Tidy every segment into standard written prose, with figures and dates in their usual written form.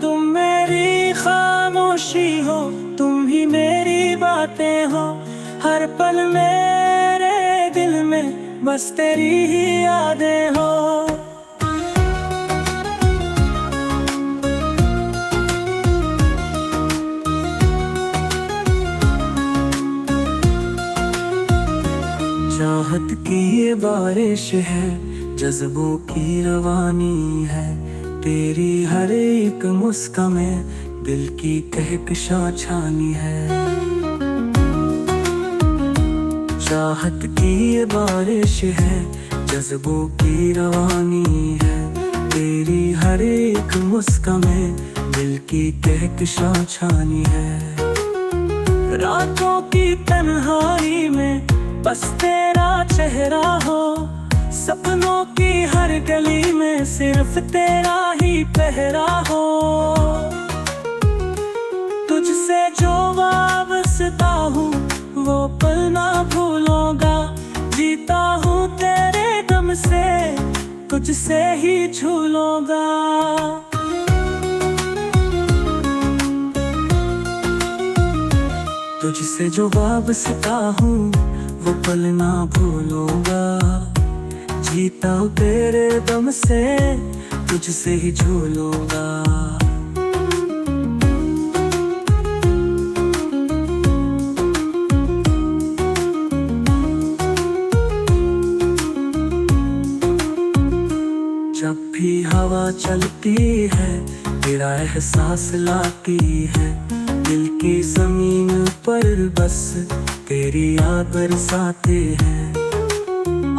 तुम मेरी खामोशी हो, तुम ही मेरी बातें हो। हर पल मेरे दिल में बस तेरी ही यादें हो। चाहत की ये बारिश है, जज्बों की रवानी है। तेरी हर एक मुस्कान में दिल की कहकशां छानी है। चाहत की ये बारिश है, जज्बों की रवानी है। तेरी हर एक मुस्कान में दिल की कहकशां छानी है। रातों की तन्हाई में बस तेरा चेहरा हो। सपनों की हर गली में सिर्फ तेरा ही पहरा हो। तुझसे जो वाबस्ता हूँ वो पल ना भूलूंगा। जीता हूँ तेरे दम से, तुझसे ही झूलूंगा। तुझसे जो वाबस्ता हूँ वो पल ना भूलूंगा। जीता हूँ तेरे दम से, तुझसे ही झूलूंगा। जब भी हवा चलती है तेरा एहसास लाती है। दिल की जमीन पर बस तेरी याद बरसाते हैं।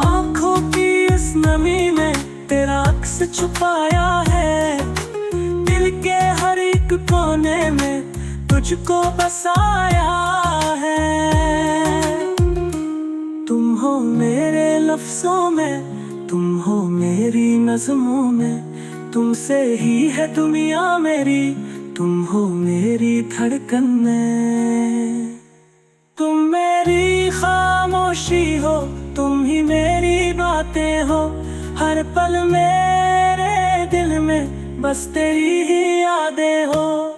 आँखों की इस नमी में तेरा अक्स छुपाया है। दिल के हर एक कोने में तुझको बसाया है। तुम हो मेरे लफ्जों में, तुम हो मेरी नज़मों में। तुमसे ही है दुनिया मेरी, तुम हो मेरी धड़कन में। तुम मेरी खामोशी हो, तुम ही मेरी बातें हो। हर पल मेरे दिल में बस तेरी ही यादें हो।